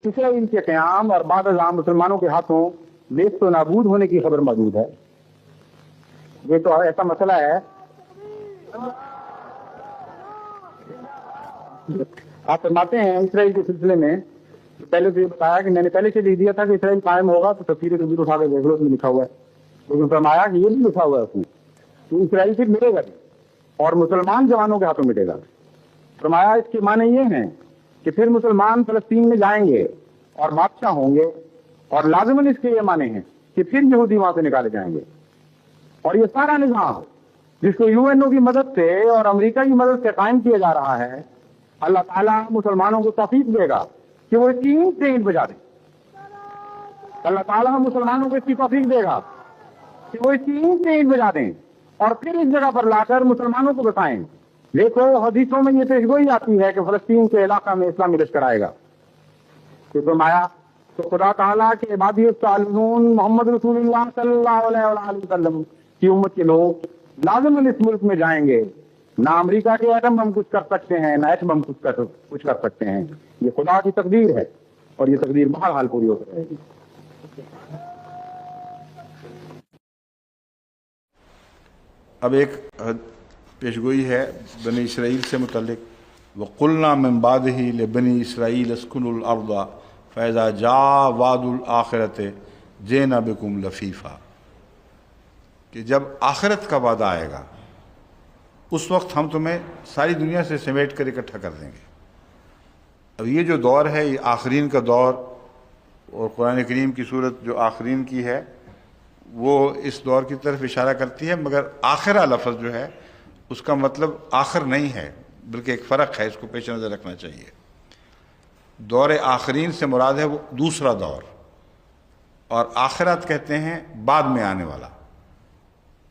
Israel के क़याम और बाद अज़ाम मुसलमानों के हाथों नेस्त व नाबूद होने की खबर मौजूद है। ये तो ऐसा मसला है। आप फरमाते हैं इसराइल के सिलसिले में, पहले तो ये बताया कि मैंने पहले से लिख दिया था कि इसराइल कायम होगा, तो तफसीर कबीर उठा के देख लो, उसमें लिखा हुआ है। लेकिन फरमाया कि ये नहीं लिखा हुआ है उसमें कि इसराइल सिर्फ मिलेगा और मुसलमान जवानों के हाथों मिटेगा। फरमाया इसके माने ये हैं कि फिर मुसलमान फलस्तीन में जाएंगे और बादशाह होंगे, और लाजमन इसके ये माने हैं कि फिर यहूदी वहां से निकाले जाएंगे। और ये सारा निजाम जिसको यूएनओ की मदद से और अमेरिका की मदद से कायम किया जा रहा है, अल्लाह ताला मुसलमानों को तौफीक देगा कि वो इसकी ईंट से ईंट बजा दें। अल्लाह ताला मुसलमानों को इसकी तौफीक देगा कि वो इसकी ईंट से ईंट बजा दें और फिर इस जगह पर लाकर मुसलमानों को बसाएं। देखो हदीसों में ये पेशगोई आती है कि फलस्तीन के इलाका में इस्लामी लश्कर आएगा। तो फरमाया तो खुदा ताला के इबादी सालिहून मोहम्मद रसूलुल्लाह सल्लल्लाहु अलैहि वसल्लम की उम्मत के लोग लाज़िमन इस मुल्क में जाएंगे। ना अमेरिका के एटम बम कुछ कर सकते हैं, ना एटम बम कुछ कर सकते हैं। ये खुदा की तकदीर है और ये तकदीर बहरहाल पूरी हो जाएगी। अब एक पेशगोई है बनी इसराइल से मुतल्लिक, वक़ुलना मिन बादिही लिबनी इसराइल अस्कुनुल अर्दा फ़ैज़ा जा वादुल आखिरत जेना बिकुम लफ़ीफ़ा, कि जब आखिरत का वादा आएगा उस वक्त हम तुम्हें सारी दुनिया से समेट कर इकट्ठा कर देंगे। अब ये जो दौर है ये आखरीन का दौर, और कुरान करीम की सूरत जो आखरीन की है वो इस दौर की तरफ इशारा करती है, मगर आखिरा लफ्ज़ जो है उसका मतलब आखिर नहीं है, बल्कि एक फ़र्क है, इसको पेश नज़र रखना चाहिए। दौर आखरीन से मुराद है वो दूसरा दौर, और आखिरत कहते हैं बाद में आने वाला।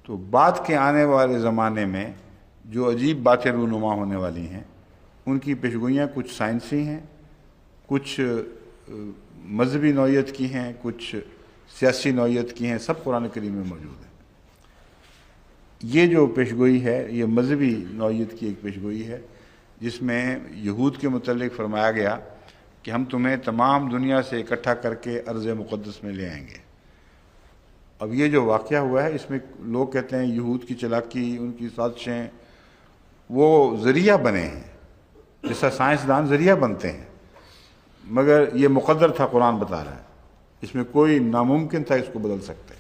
तो बाद के आने वाले ज़माने में जो अजीब बातें रूनुमा होने वाली हैं उनकी पेशगोइयाँ कुछ साइंसी हैं, कुछ मजहबी नौइयत की हैं, कुछ सियासी नौइयत की हैं, सब कुरान करीम में मौजूद है। ये जो पेशगोई है ये मजहबी नौइयत की एक पेशगोई है, जिसमें यहूद के मुतल्लिक़ फरमाया गया कि हम तुम्हें तमाम दुनिया से इकट्ठा करके अर्ज़ मुक़द्दस में ले आएंगे। अब ये जो वाक़या हुआ है इसमें लोग कहते हैं यहूद की चालाकी, उनकी साजिशें वो ज़रिया बने हैं, जैसा साइंसदान ज़रिया बनते हैं, मगर ये मुक़द्दर था, कुरान बता रहा है, इसमें कोई नामुमकिन था इसको बदल सकते।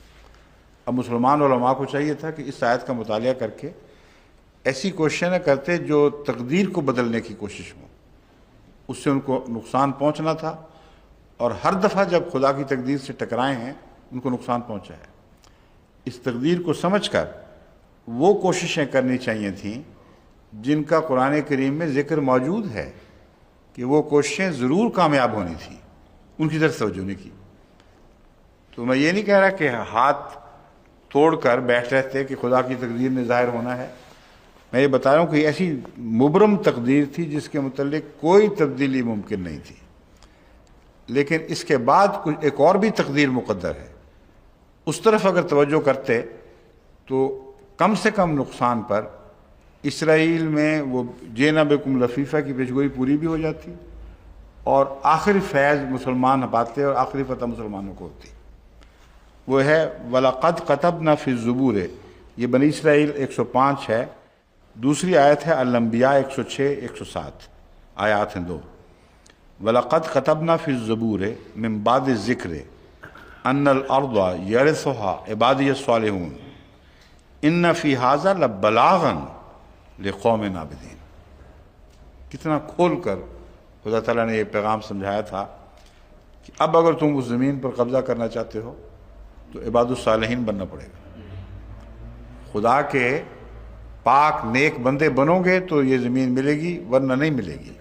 अब मुसलमान उलमा को चाहिए था कि इस आयत का मुतालिया करके ऐसी कोशिशें न करते जो तकदीर को बदलने की कोशिश हो, उससे उनको नुकसान पहुंचना था, और हर दफ़ा जब खुदा की तकदीर से टकराए हैं उनको नुकसान पहुंचा है। इस तकदीर को समझकर वो कोशिशें करनी चाहिए थीं जिनका कुरान करीम में ज़िक्र मौजूद है कि वो कोशिशें ज़रूर कामयाब होनी थी, उनकी तरफ तवज्जो नहीं की। तो मैं ये नहीं कह रहा कि हाथ तोड़कर बैठ रहते कि खुदा की तकदीर ने ज़ाहिर होना है। मैं ये बता रहा हूँ कि ऐसी मुबरम तकदीर थी जिसके मुतल्लिक़ कोई तब्दीली मुमकिन नहीं थी, लेकिन इसके बाद कुछ एक और भी तकदीर मुक़द्दर है, उस तरफ अगर तवज्जो करते तो कम से कम नुकसान पर इसराइल में वो जेना बिकुम लफ़ीफ़ा की पेशगोई पूरी भी हो जाती और आखिरी फैज़ मुसलमान पाते और आखिरी फतह मुसलमानों को होती। वो है वलक़द कतबना फ़ी ज़ुबूर, ये बनी इसराइल 105 है। दूसरी आयत है अल-अंबिया 106-107 आयात हैं दो। वलक़द कतबना फ़ी ज़ुबूर मिन बाद ज़िक्र अन्नल अर्दा यरिसुहा इबादियस सालिहून इन्न फ़ी हाज़ा लबलागन लिक़ौमिन आबिदीन। कितना खोल कर खुदा ताला ने ये पैगाम समझाया था कि अब अगर तुम उस ज़मीन पर कब्ज़ा करना चाहते हो तो इबादुस सालिहीन बनना पड़ेगा। खुदा के पाक नेक बंदे बनोगे तो ये ज़मीन मिलेगी, वरना नहीं मिलेगी,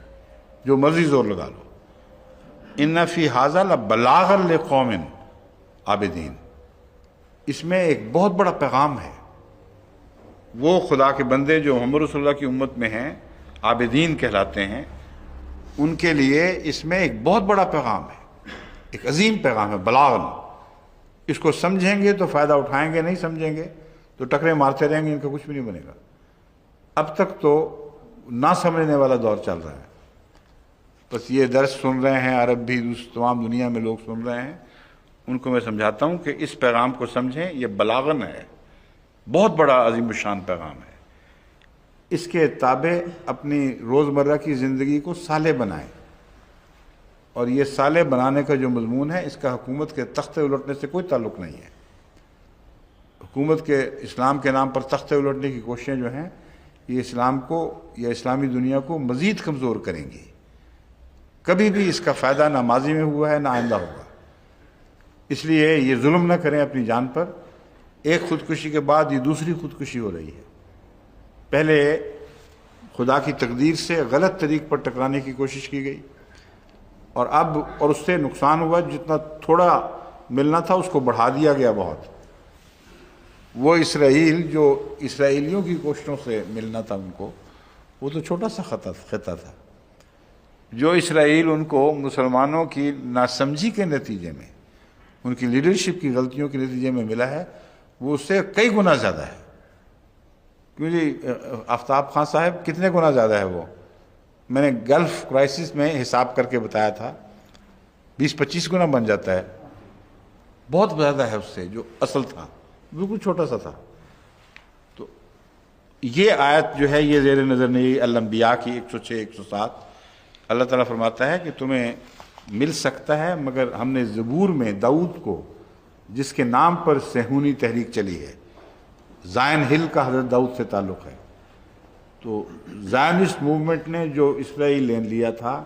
जो मर्जी जोर लगा लो। इन्न फ़ी हाज़ा लबलागन लिक़ौमिन आबिदीन, इसमें एक बहुत बड़ा पैगाम है। वो खुदा के बंदे जो मोहम्मद रसूलुल्लाह की उम्मत में हैं, आबिदीन कहलाते हैं, उनके लिए इसमें एक बहुत बड़ा पैगाम है, एक अजीम पैगाम है, बलागन। इसको समझेंगे तो फ़ायदा उठाएंगे, नहीं समझेंगे तो टकरे मारते रहेंगे, इनका कुछ भी नहीं बनेगा। अब तक तो ना समझने वाला दौर चल रहा है। بس یہ درس سن رہے ہیں، عرب بھی تمام دنیا میں لوگ سن رہے ہیں، ان کو میں سمجھاتا ہوں کہ اس پیغام کو سمجھیں، یہ بلاغن ہے، بہت بڑا عظیم الشان پیغام ہے۔ اس کے تابع اپنی روزمرہ کی زندگی کو صالح بنائیں، اور یہ صالح بنانے کا جو مضمون ہے اس کا حکومت کے تختے الٹنے سے کوئی تعلق نہیں ہے۔ حکومت کے اسلام کے نام پر تختے الٹنے کی کوششیں جو ہیں یہ اسلام کو یا اسلامی دنیا کو مزید کمزور کریں گی۔ کبھی بھی اس کا فائدہ نہ ماضی میں ہوا ہے نہ آئندہ ہوگا۔ اس لیے یہ ظلم نہ کریں اپنی جان پر۔ ایک خودکشی کے بعد یہ دوسری خودکشی ہو رہی ہے۔ پہلے خدا کی تقدیر سے غلط طریق پر ٹکرانے کی کوشش کی گئی، اور اس سے نقصان ہوا، جتنا تھوڑا ملنا تھا اس کو بڑھا دیا گیا بہت۔ وہ اسرائیل جو اسرائیلیوں کی کوششوں سے ملنا تھا ان کو، وہ تو چھوٹا سا خطہ تھا۔ جو اسرائیل ان کو مسلمانوں کی ناسمجھی کے نتیجے میں، ان کی لیڈرشپ کی غلطیوں کے نتیجے میں ملا ہے، وہ اس سے کئی گنا زیادہ ہے۔ کیوں جی آفتاب خان صاحب، کتنے گنا زیادہ ہے وہ؟ میں نے گلف کرائسس میں حساب کر کے بتایا تھا، 20-25 گنا بن جاتا ہے، بہت زیادہ ہے اس سے جو اصل تھا، بالکل چھوٹا سا تھا۔ تو یہ آیت جو ہے یہ زیر نظر نہیں، الانبیاء کی 106-107، اللہ تعالیٰ فرماتا ہے کہ تمہیں مل سکتا ہے، مگر ہم نے زبور میں داؤد کو، جس کے نام پر صہیونی تحریک چلی ہے، زائن ہل کا حضرت داؤد سے تعلق ہے، تو زائنسٹ موومنٹ نے جو اسرائیل لین لیا تھا،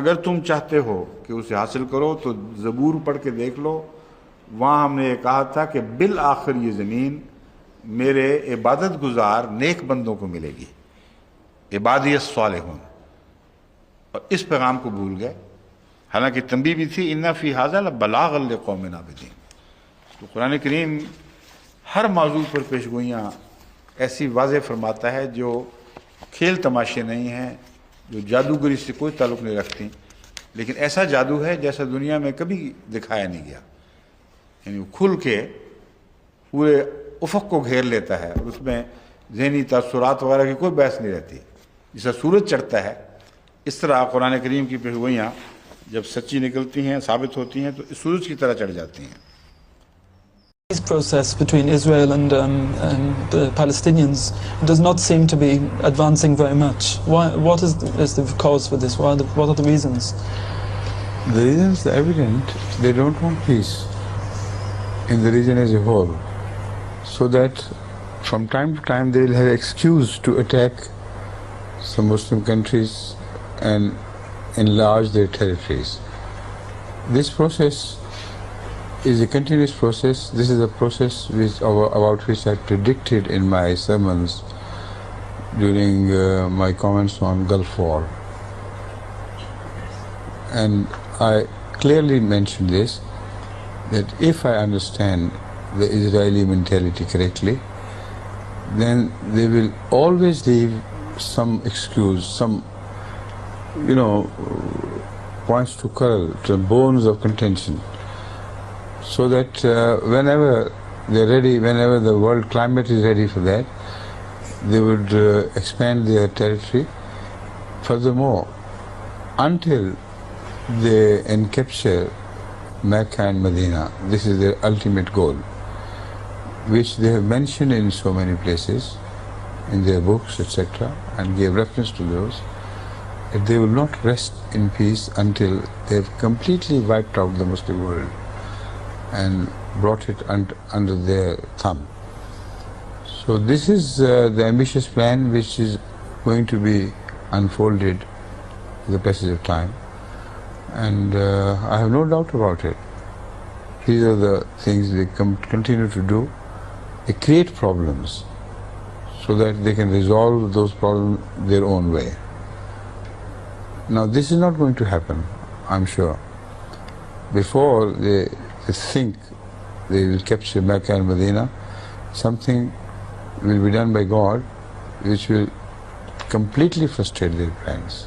اگر تم چاہتے ہو کہ اسے حاصل کرو تو زبور پڑھ کے دیکھ لو، وہاں ہم نے یہ کہا تھا کہ بالآخر یہ زمین میرے عبادت گزار نیک بندوں کو ملے گی، عبادی الصالحون، اور اس پیغام کو بھول گئے۔ حالانکہ تنبیہ بھی تھی، اِنَّ فِي هَذَا لَبَلَاغًا لِقَوْمٍ عَابِدِينَ۔ تو قرآن کریم ہر موضوع پر پیشگوئیاں ایسی واضح فرماتا ہے جو کھیل تماشے نہیں ہیں، جو جادوگری سے کوئی تعلق نہیں رکھتی، لیکن ایسا جادو ہے جیسا دنیا میں کبھی دکھایا نہیں گیا، یعنی وہ کھل کے پورے افق کو گھیر لیتا ہے، اور اس میں ذہنی تاثرات وغیرہ کی کوئی بحث نہیں رہتی۔ جیسا سورج چڑھتا ہے، اس طرح قرآن کریم کی پیشگوئیاں جب سچی نکلتی ہیں، ثابت ہوتی ہیں، تو سورج کی طرح چڑھ جاتی ہیں۔ This process between Israel and the Palestinians does not seem to be advancing very much. What is the cause for this? What are the reasons? The reasons are evident. They don't want peace in the region as a whole, so that from time to time they will have excuse to attack some Muslim countries and enlarge their territories. This process is a continuous process. This is a process about which I predicted in my sermons during my comments on Gulf War. And I clearly mentioned this, that if I understand the Israeli mentality correctly, then they will always leave some excuse, some points to quarrel, to bones of contention, so that whenever they're ready, whenever the world climate is ready for that, they would expand their territory furthermore until they encapture Mecca and Medina. This is their ultimate goal, which they have mentioned in so many places, in their books, etc., and gave reference to those, that they will not rest in peace until they have completely wiped out the Muslim world and brought it under their thumb. So this is the ambitious plan which is going to be unfolded with the passage of time, and I have no doubt about it. These are the things they continue to do. They create problems so that they can resolve those problems their own way. Now this is not going to happen, I'm sure. Before they think they will capture Mecca and Medina, something will be done by God which will completely frustrate their plans.